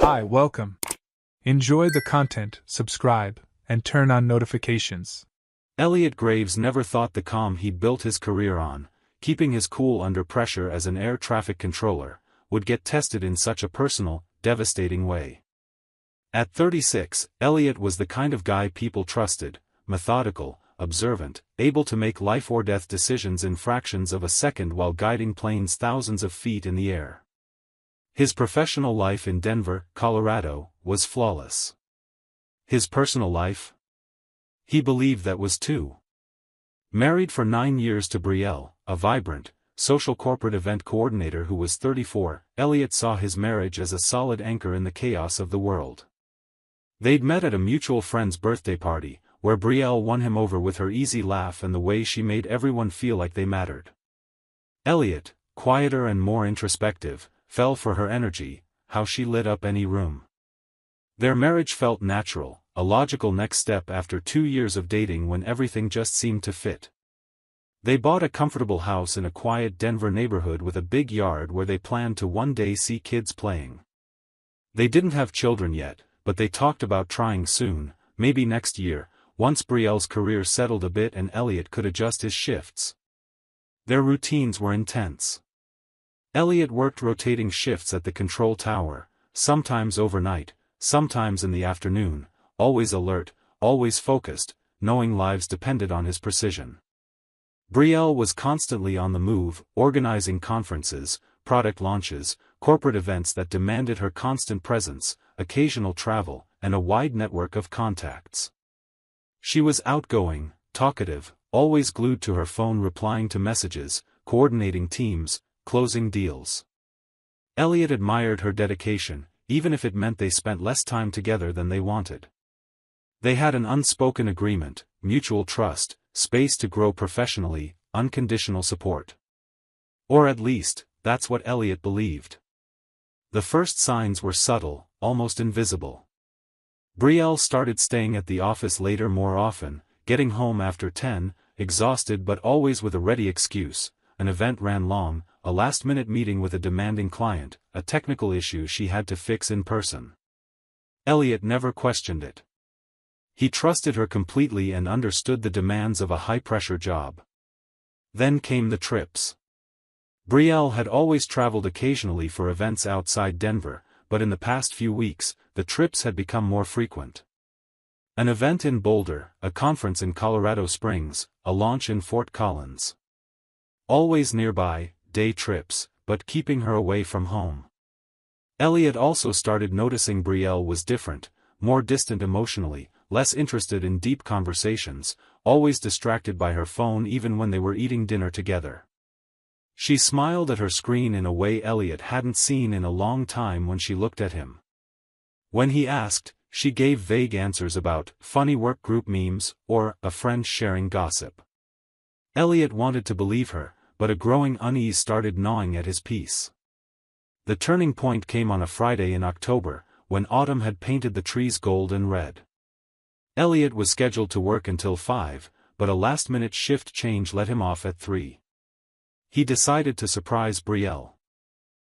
Hi, welcome. Enjoy the content, subscribe, and turn on notifications. Elliot Graves never thought the calm he'd built his career on, keeping his cool under pressure as an air traffic controller, would get tested in such a personal, devastating way. At 36, Elliot was the kind of guy people trusted, methodical, observant, able to make life-or-death decisions in fractions of a second while guiding planes thousands of feet in the air. His professional life in Denver, Colorado, was flawless. His personal life? He believed that was too. Married for 9 years to Brielle, a vibrant, social corporate event coordinator who was 34, Elliot saw his marriage as a solid anchor in the chaos of the world. They'd met at a mutual friend's birthday party, where Brielle won him over with her easy laugh and the way she made everyone feel like they mattered. Elliot, quieter and more introspective, fell for her energy, how she lit up any room. Their marriage felt natural, a logical next step after 2 years of dating when everything just seemed to fit. They bought a comfortable house in a quiet Denver neighborhood with a big yard where they planned to one day see kids playing. They didn't have children yet, but they talked about trying soon, maybe next year, once Brielle's career settled a bit and Elliot could adjust his shifts. Their routines were intense. Elliot worked rotating shifts at the control tower, sometimes overnight, sometimes in the afternoon, always alert, always focused, knowing lives depended on his precision. Brielle was constantly on the move, organizing conferences, product launches, corporate events that demanded her constant presence, occasional travel, and a wide network of contacts. She was outgoing, talkative, always glued to her phone replying to messages, coordinating teams, closing deals. Elliot admired her dedication, even if it meant they spent less time together than they wanted. They had an unspoken agreement, mutual trust, space to grow professionally, unconditional support. Or at least, that's what Elliot believed. The first signs were subtle, almost invisible. Brielle started staying at the office later more often, getting home after 10, exhausted but always with a ready excuse. An event ran long, a last-minute meeting with a demanding client, a technical issue she had to fix in person. Elliot never questioned it. He trusted her completely and understood the demands of a high-pressure job. Then came the trips. Brielle had always traveled occasionally for events outside Denver, but in the past few weeks, the trips had become more frequent. An event in Boulder, a conference in Colorado Springs, a launch in Fort Collins. Always nearby, day trips, but keeping her away from home. Elliot also started noticing Brielle was different, more distant emotionally, less interested in deep conversations, always distracted by her phone even when they were eating dinner together. She smiled at her screen in a way Elliot hadn't seen in a long time when she looked at him. When he asked, she gave vague answers about funny work group memes or a friend sharing gossip. Elliot wanted to believe her, but a growing unease started gnawing at his peace. The turning point came on a Friday in October, when autumn had painted the trees gold and red. Elliot was scheduled to work until 5, but a last-minute shift change let him off at 3. He decided to surprise Brielle.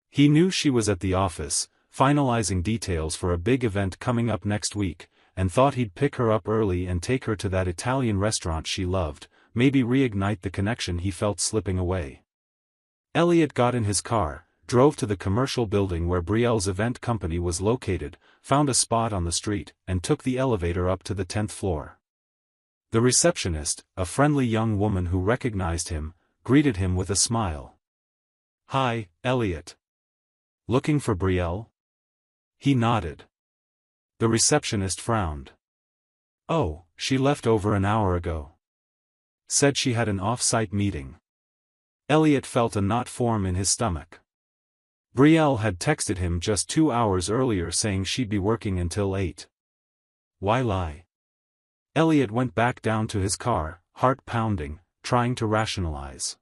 He knew she was at the office, finalizing details for a big event coming up next week, and thought he'd pick her up early and take her to that Italian restaurant she loved, maybe reignite the connection he felt slipping away. Elliot got in his car, drove to the commercial building where Brielle's event company was located, found a spot on the street, and took the elevator up to the 10th floor. The receptionist, a friendly young woman who recognized him, greeted him with a smile. "Hi, Elliot. Looking for Brielle?" He nodded. The receptionist frowned. "Oh, she left over an hour ago. Said she had an off-site meeting." Elliot felt a knot form in his stomach. Brielle had texted him just 2 hours earlier saying she'd be working until 8. Why lie? Elliot went back down to his car, heart pounding, trying to rationalize.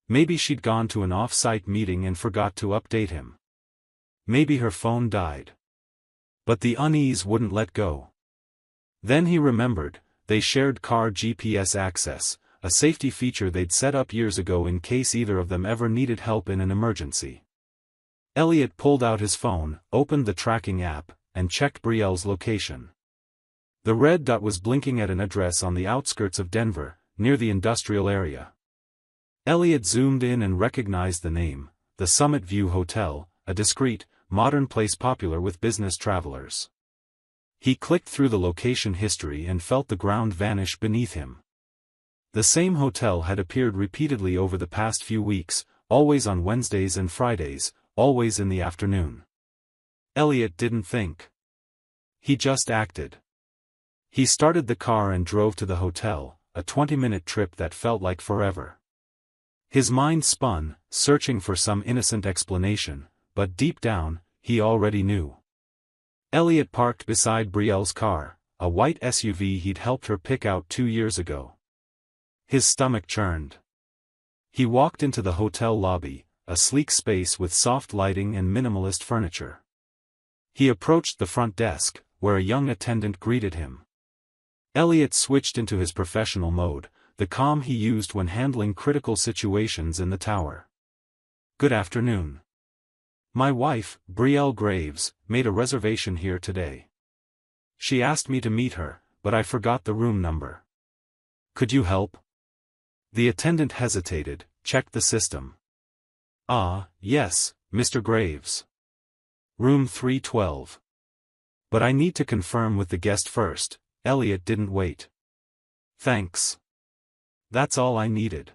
Maybe she'd gone to an off-site meeting and forgot to update him. Maybe her phone died. But the unease wouldn't let go. Then he remembered, they shared car GPS access, a safety feature they'd set up years ago in case either of them ever needed help in an emergency. Elliot pulled out his phone, opened the tracking app, and checked Brielle's location. The red dot was blinking at an address on the outskirts of Denver, near the industrial area. Elliot zoomed in and recognized the name, the Summit View Hotel, a discreet, modern place popular with business travelers. He clicked through the location history and felt the ground vanish beneath him. The same hotel had appeared repeatedly over the past few weeks, always on Wednesdays and Fridays, always in the afternoon. Elliot didn't think. He just acted. He started the car and drove to the hotel, a 20-minute trip that felt like forever. His mind spun, searching for some innocent explanation, but deep down, he already knew. Elliot parked beside Brielle's car, a white SUV he'd helped her pick out 2 years ago. His stomach churned. He walked into the hotel lobby, a sleek space with soft lighting and minimalist furniture. He approached the front desk, where a young attendant greeted him. Elliot switched into his professional mode, the calm he used when handling critical situations in the tower. "Good afternoon. My wife, Brielle Graves, made a reservation here today. She asked me to meet her, but I forgot the room number. Could you help?" The attendant hesitated, checked the system. "Ah, yes, Mr. Graves. Room 312. But I need to confirm with the guest first." Elliot didn't wait. "Thanks. That's all I needed."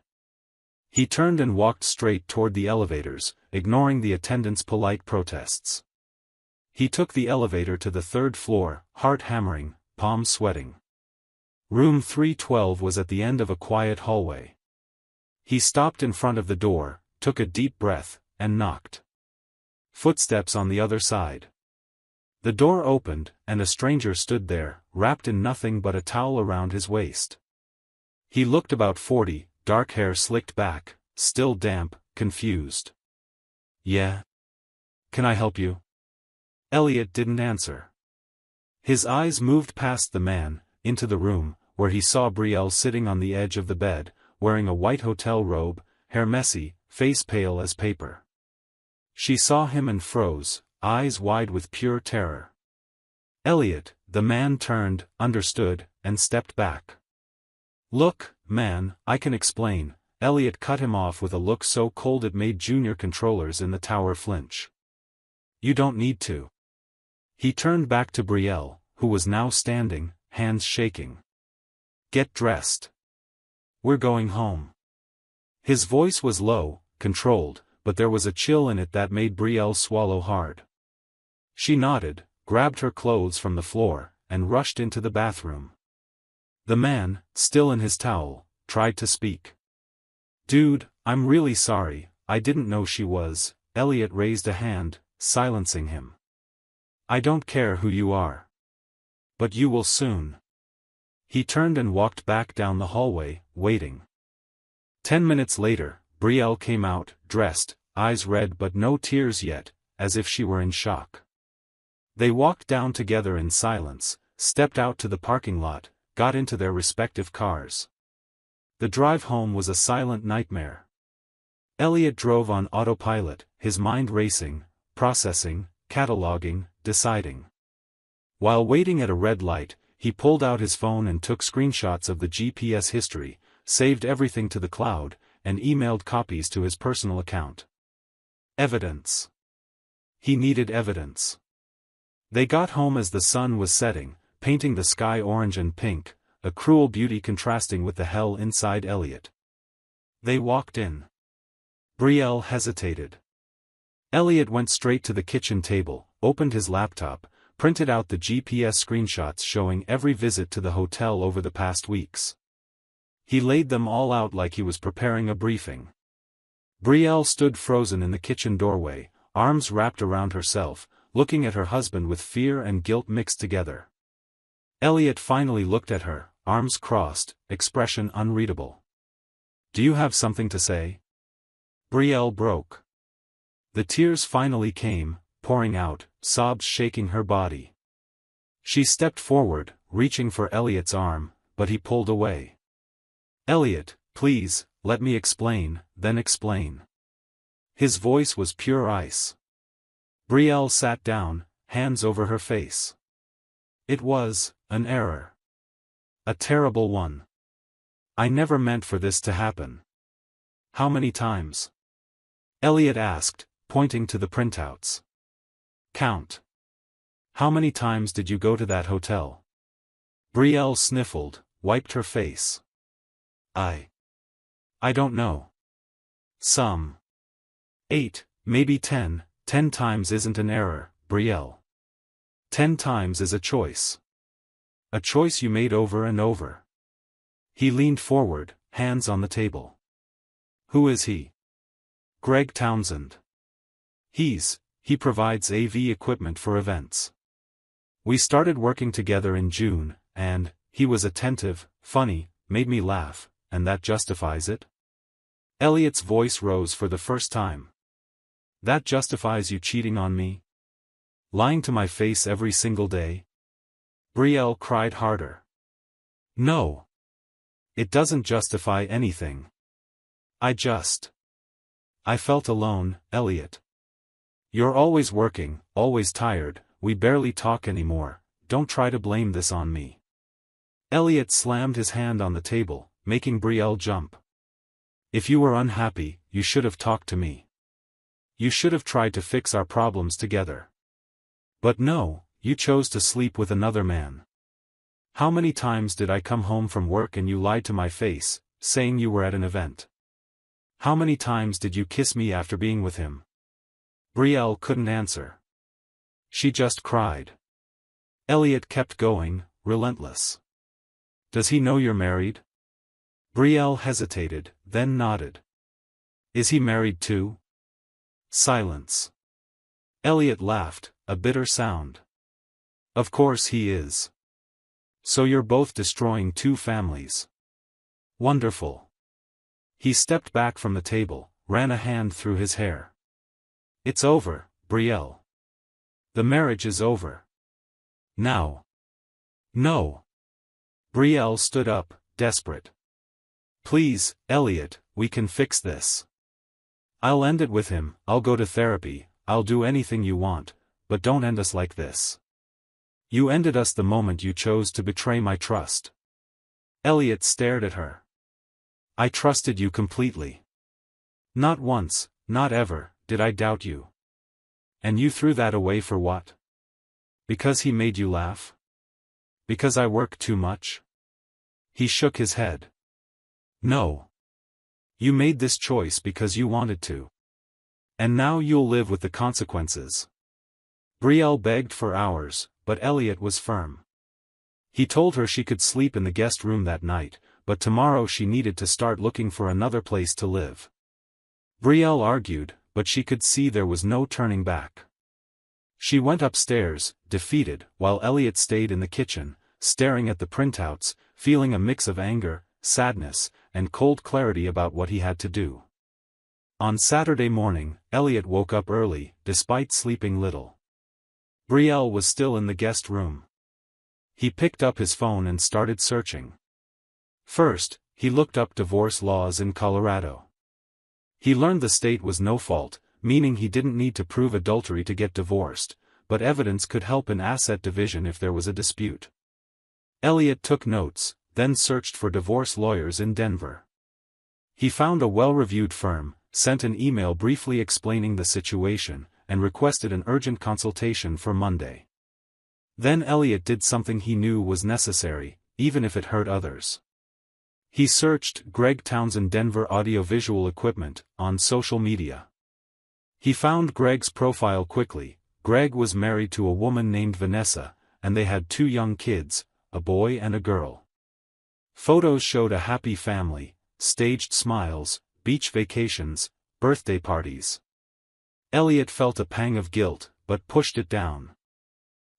He turned and walked straight toward the elevators, ignoring the attendant's polite protests. He took the elevator to the 3rd floor, heart hammering, palms sweating. Room 312 was at the end of a quiet hallway. He stopped in front of the door, took a deep breath, and knocked. Footsteps on the other side. The door opened, and a stranger stood there, wrapped in nothing but a towel around his waist. He looked about 40, dark hair slicked back, still damp, confused. "Yeah? Can I help you?" Elliot didn't answer. His eyes moved past the man, into the room, where he saw Brielle sitting on the edge of the bed, wearing a white hotel robe, hair messy, face pale as paper. She saw him and froze, eyes wide with pure terror. "Elliot," the man turned, understood, and stepped back. "Look, man, I can explain." Elliot cut him off with a look so cold it made junior controllers in the tower flinch. "You don't need to." He turned back to Brielle, who was now standing, hands shaking. "Get dressed. We're going home." His voice was low, controlled, but there was a chill in it that made Brielle swallow hard. She nodded, grabbed her clothes from the floor, and rushed into the bathroom. The man, still in his towel, tried to speak. "Dude, I'm really sorry, I didn't know she was." Elliot raised a hand, silencing him. "I don't care who you are. But you will soon." He turned and walked back down the hallway, waiting. 10 minutes later, Brielle came out, dressed, eyes red but no tears yet, as if she were in shock. They walked down together in silence, stepped out to the parking lot, got into their respective cars. The drive home was a silent nightmare. Elliot drove on autopilot, his mind racing, processing, cataloging, deciding. While waiting at a red light, he pulled out his phone and took screenshots of the GPS history, saved everything to the cloud, and emailed copies to his personal account. Evidence. He needed evidence. They got home as the sun was setting, painting the sky orange and pink, a cruel beauty contrasting with the hell inside Elliot. They walked in. Brielle hesitated. Elliot went straight to the kitchen table, opened his laptop, printed out the GPS screenshots showing every visit to the hotel over the past weeks. He laid them all out like he was preparing a briefing. Brielle stood frozen in the kitchen doorway, arms wrapped around herself, looking at her husband with fear and guilt mixed together. Elliot finally looked at her, arms crossed, expression unreadable. "Do you have something to say?" Brielle broke. The tears finally came, pouring out, sobs shaking her body. She stepped forward, reaching for Elliot's arm, but he pulled away. "Elliot, please, let me explain, then explain." His voice was pure ice. Brielle sat down, hands over her face. It was an error. A terrible one. I never meant for this to happen. How many times? Elliot asked, pointing to the printouts. Count. How many times did you go to that hotel? Brielle sniffled, wiped her face. I don't know. Some. 8, maybe 10. 10 times isn't an error, Brielle. 10 times is a choice. A choice you made over and over. He leaned forward, hands on the table. Who is he? Greg Townsend. He provides AV equipment for events. We started working together in June, and he was attentive, funny, made me laugh, and that justifies it? Elliot's voice rose for the first time. That justifies you cheating on me? Lying to my face every single day? Brielle cried harder. No. It doesn't justify anything. I felt alone, Elliot. You're always working, always tired, we barely talk anymore, don't try to blame this on me. Elliot slammed his hand on the table, making Brielle jump. If you were unhappy, you should have talked to me. You should have tried to fix our problems together. But no, you chose to sleep with another man. How many times did I come home from work and you lied to my face, saying you were at an event? How many times did you kiss me after being with him? Brielle couldn't answer. She just cried. Elliot kept going, relentless. Does he know you're married? Brielle hesitated, then nodded. Is he married too? Silence. Elliot laughed, a bitter sound. Of course he is. So you're both destroying two families. Wonderful. He stepped back from the table, ran a hand through his hair. It's over, Brielle. The marriage is over. Now. No. Brielle stood up, desperate. Please, Elliot, we can fix this. I'll end it with him, I'll go to therapy, I'll do anything you want, but don't end us like this. You ended us the moment you chose to betray my trust. Elliot stared at her. I trusted you completely. Not once, not ever, did I doubt you. And you threw that away for what? Because he made you laugh? Because I work too much? He shook his head. No. You made this choice because you wanted to. And now you'll live with the consequences. Brielle begged for hours, but Elliot was firm. He told her she could sleep in the guest room that night, but tomorrow she needed to start looking for another place to live. Brielle argued, but she could see there was no turning back. She went upstairs, defeated, while Elliot stayed in the kitchen, staring at the printouts, feeling a mix of anger, sadness, and cold clarity about what he had to do. On Saturday morning, Elliot woke up early, despite sleeping little. Brielle was still in the guest room. He picked up his phone and started searching. First, he looked up divorce laws in Colorado. He learned the state was no fault, meaning he didn't need to prove adultery to get divorced, but evidence could help in asset division if there was a dispute. Elliot took notes, then searched for divorce lawyers in Denver. He found a well-reviewed firm, sent an email briefly explaining the situation, and requested an urgent consultation for Monday. Then Elliot did something he knew was necessary, even if it hurt others. He searched Greg Townsend Denver audiovisual equipment on social media. He found Greg's profile quickly. Greg was married to a woman named Vanessa, and they had 2 young kids, a boy and a girl. Photos showed a happy family, staged smiles, beach vacations, birthday parties. Elliot felt a pang of guilt, but pushed it down.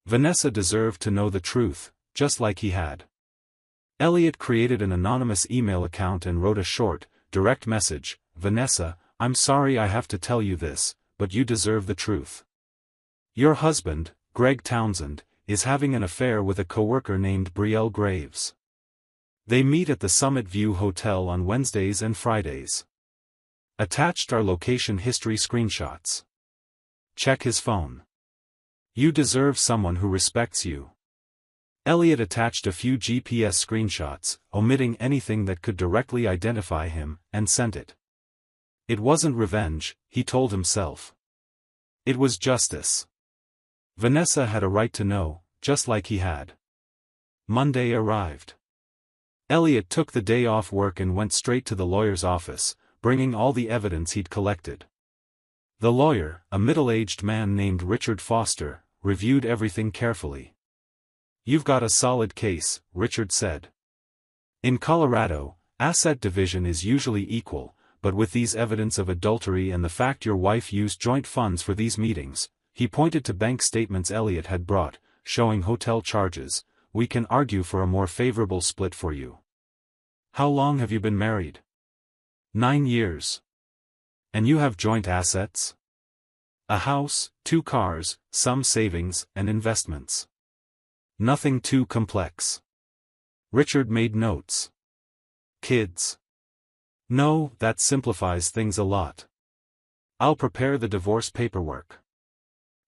Vanessa deserved to know the truth, just like he had. Elliot created an anonymous email account and wrote a short, direct message. Vanessa, I'm sorry I have to tell you this, but you deserve the truth. Your husband, Greg Townsend, is having an affair with a coworker named Brielle Graves. They meet at the Summit View Hotel on Wednesdays and Fridays. Attached are location history screenshots. check his phone. You deserve someone who respects you. Elliot attached a few GPS screenshots, omitting anything that could directly identify him, and sent it. It wasn't revenge, he told himself. It was justice. Vanessa had a right to know, just like he had. Monday arrived. Elliot took the day off work and went straight to the lawyer's office, bringing all the evidence he'd collected. The lawyer, a middle-aged man named Richard Foster, reviewed everything carefully. "You've got a solid case," Richard said. "In Colorado, asset division is usually equal, but with these evidence of adultery and the fact your wife used joint funds for these meetings," he pointed to bank statements Elliot had brought, showing hotel charges, "we can argue for a more favorable split for you." "How long have you been married?" 9 years. "And you have joint assets?" "A house, 2 cars, some savings, and investments." "Nothing too complex." Richard made notes. "Kids?" "No, that simplifies things a lot. I'll prepare the divorce paperwork.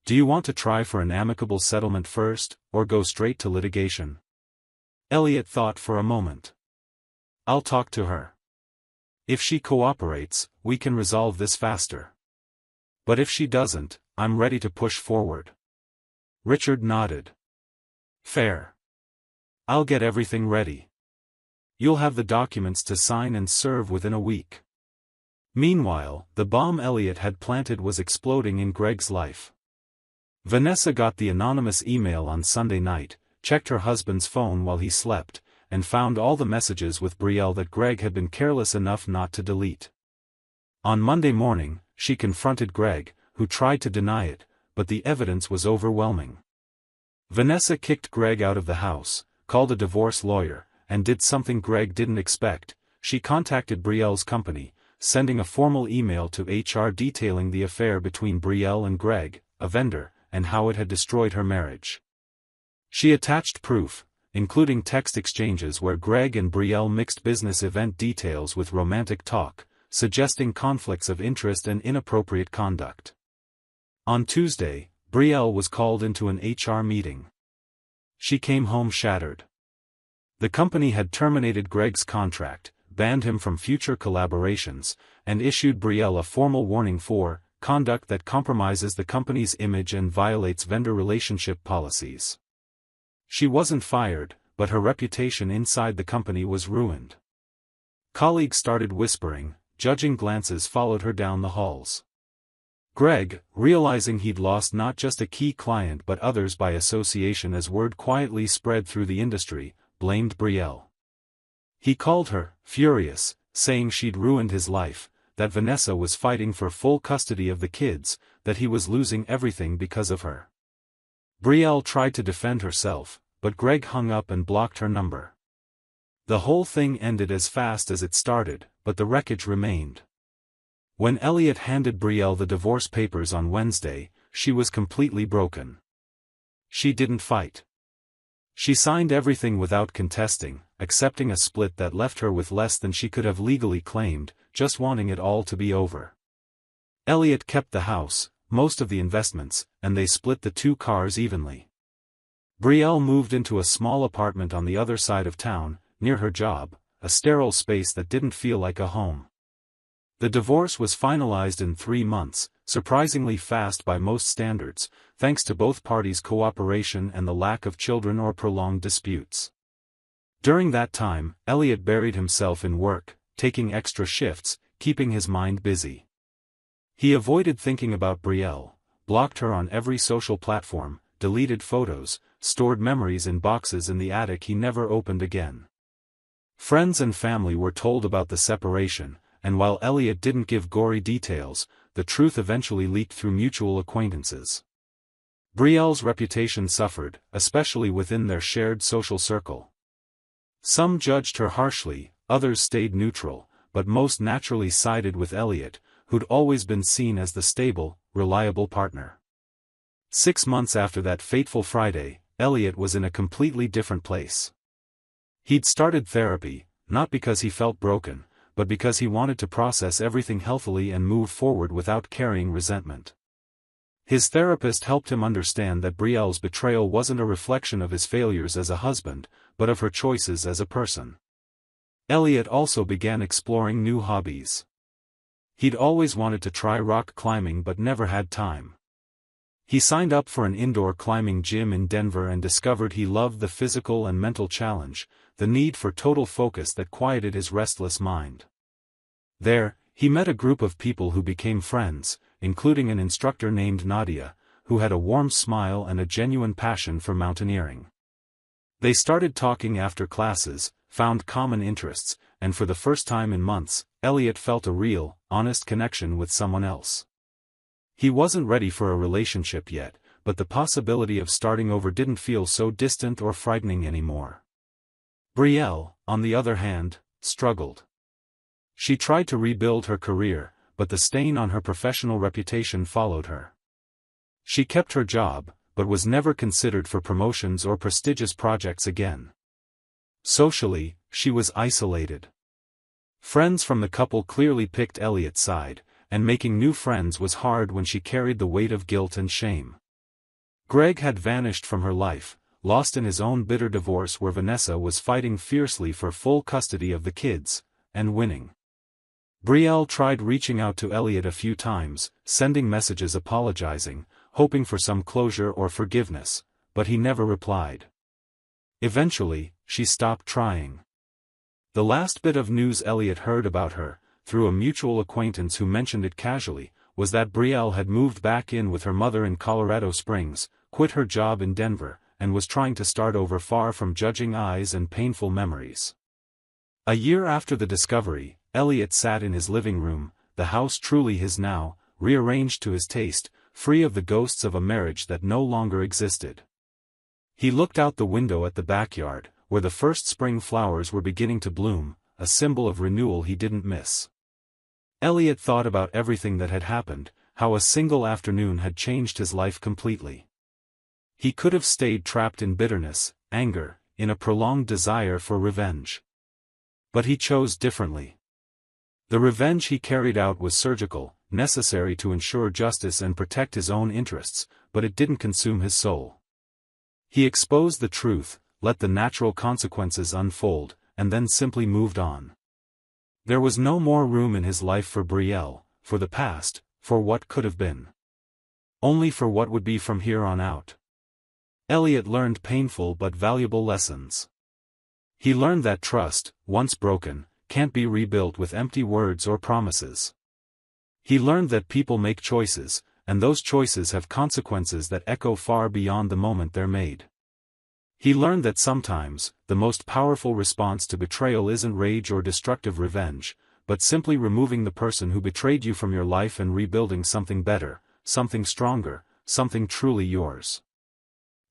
Do you want to try for an amicable settlement first, or go straight to litigation?" Elliot thought for a moment. "I'll talk to her. If she cooperates, we can resolve this faster. But if she doesn't, I'm ready to push forward." Richard nodded. "Fair. I'll get everything ready. You'll have the documents to sign and serve within a week." Meanwhile, the bomb Elliot had planted was exploding in Greg's life. Vanessa got the anonymous email on Sunday night, checked her husband's phone while he slept, and found all the messages with betrayal that Greg had been careless enough not to delete. On Monday morning, she confronted Greg, who tried to deny it, but the evidence was overwhelming. Vanessa kicked Greg out of the house, called a divorce lawyer, and did something Greg didn't expect. She contacted betrayal's company, sending a formal email to HR detailing the affair between betrayal and Greg, a vendor, and how it had destroyed her marriage. She attached proof, including text exchanges where Greg and betrayal mixed business event details with romantic talk, suggesting conflicts of interest and inappropriate conduct. On Tuesday, betrayal was called into an HR meeting. She came home shattered. The company had terminated Greg's contract, banned him from future collaborations, and issued betrayal a formal warning for conduct that compromises the company's image and violates vendor relationship policies. She wasn't fired, but her reputation inside the company was ruined. Colleagues started whispering, judging glances followed her down the halls. Greg, realizing he'd lost not just a key client but others by association as word quietly spread through the industry, blamed betrayal. He called her, furious, saying she'd ruined his life, that Vanessa was fighting for full custody of the kids, that he was losing everything because of her. betrayal tried to defend herself, but Greg hung up and blocked her number. The whole thing ended as fast as it started, but the wreckage remained. When Elliot handed betrayal the divorce papers on Wednesday, she was completely broken. She didn't fight. She signed everything without contesting, accepting a split that left her with less than she could have legally claimed, just wanting it all to be over. Elliot kept the house, most of the investments, and they split the 2 cars evenly. betrayal moved into a small apartment on the other side of town, near her job, a sterile space that didn't feel like a home. The divorce was finalized in 3 months, surprisingly fast by most standards, thanks to both parties' cooperation and the lack of children or prolonged disputes. During that time, Elliot buried himself in work, taking extra shifts, keeping his mind busy. He avoided thinking about betrayal, blocked her on every social platform, deleted photos, stored memories in boxes in the attic he never opened again. Friends and family were told about the separation, and while Elliot didn't give gory details, the truth eventually leaked through mutual acquaintances. betrayal's reputation suffered, especially within their shared social circle. Some judged her harshly, others stayed neutral, but most naturally sided with Elliot, who'd always been seen as the stable, reliable partner. 6 months after that fateful Friday, Elliot was in a completely different place. He'd started therapy, not because he felt broken, but because he wanted to process everything healthily and move forward without carrying resentment. His therapist helped him understand that Brielle's betrayal wasn't a reflection of his failures as a husband, but of her choices as a person. Elliot also began exploring new hobbies. He'd always wanted to try rock climbing but never had time. He signed up for an indoor climbing gym in Denver and discovered he loved the physical and mental challenge, the need for total focus that quieted his restless mind. There, he met a group of people who became friends, including an instructor named Nadia, who had a warm smile and a genuine passion for mountaineering. They started talking after classes, found common interests, and for the first time in months, Elliot felt a real, honest connection with someone else. He wasn't ready for a relationship yet, but the possibility of starting over didn't feel so distant or frightening anymore. Brielle, on the other hand, struggled. She tried to rebuild her career, but the stain on her professional reputation followed her. She kept her job, but was never considered for promotions or prestigious projects again. Socially, she was isolated. Friends from the couple clearly picked Elliot's side, and making new friends was hard when she carried the weight of guilt and shame. Greg had vanished from her life, lost in his own bitter divorce where Vanessa was fighting fiercely for full custody of the kids, and winning. Brielle tried reaching out to Elliot a few times, sending messages apologizing, hoping for some closure or forgiveness, but he never replied. Eventually, she stopped trying. The last bit of news Elliot heard about her, through a mutual acquaintance who mentioned it casually, was that Brielle had moved back in with her mother in Colorado Springs, quit her job in Denver, and was trying to start over far from judging eyes and painful memories. A year after the discovery, Elliot sat in his living room, the house truly his now, rearranged to his taste, free of the ghosts of a marriage that no longer existed. He looked out the window at the backyard, where the first spring flowers were beginning to bloom, a symbol of renewal he didn't miss. Elliot thought about everything that had happened, how a single afternoon had changed his life completely. He could have stayed trapped in bitterness, anger, in a prolonged desire for revenge. But he chose differently. The revenge he carried out was surgical, necessary to ensure justice and protect his own interests, but it didn't consume his soul. He exposed the truth, let the natural consequences unfold, and then simply moved on. There was no more room in his life for Brielle, for the past, for what could have been. Only for what would be from here on out. Elliot learned painful but valuable lessons. He learned that trust, once broken, can't be rebuilt with empty words or promises. He learned that people make choices, and those choices have consequences that echo far beyond the moment they're made. He learned that sometimes, the most powerful response to betrayal isn't rage or destructive revenge, but simply removing the person who betrayed you from your life and rebuilding something better, something stronger, something truly yours.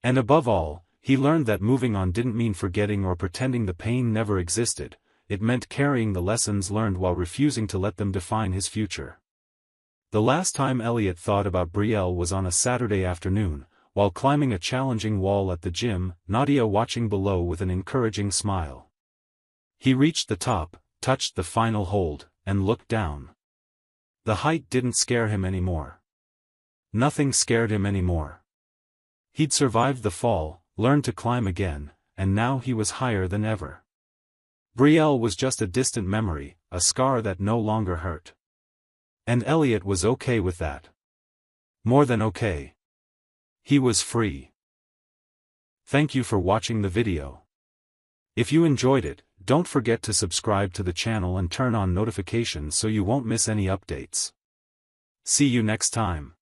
And above all, he learned that moving on didn't mean forgetting or pretending the pain never existed, it meant carrying the lessons learned while refusing to let them define his future. The last time Elliot thought about Brielle was on a Saturday afternoon, while climbing a challenging wall at the gym, Nadia watching below with an encouraging smile. He reached the top, touched the final hold, and looked down. The height didn't scare him anymore. Nothing scared him anymore. He'd survived the fall, learned to climb again, and now he was higher than ever. Brielle was just a distant memory, a scar that no longer hurt. And Elliot was okay with that. More than okay. He was free. Thank you for watching the video. If you enjoyed it, don't forget to subscribe to the channel and turn on notifications so you won't miss any updates. See you next time.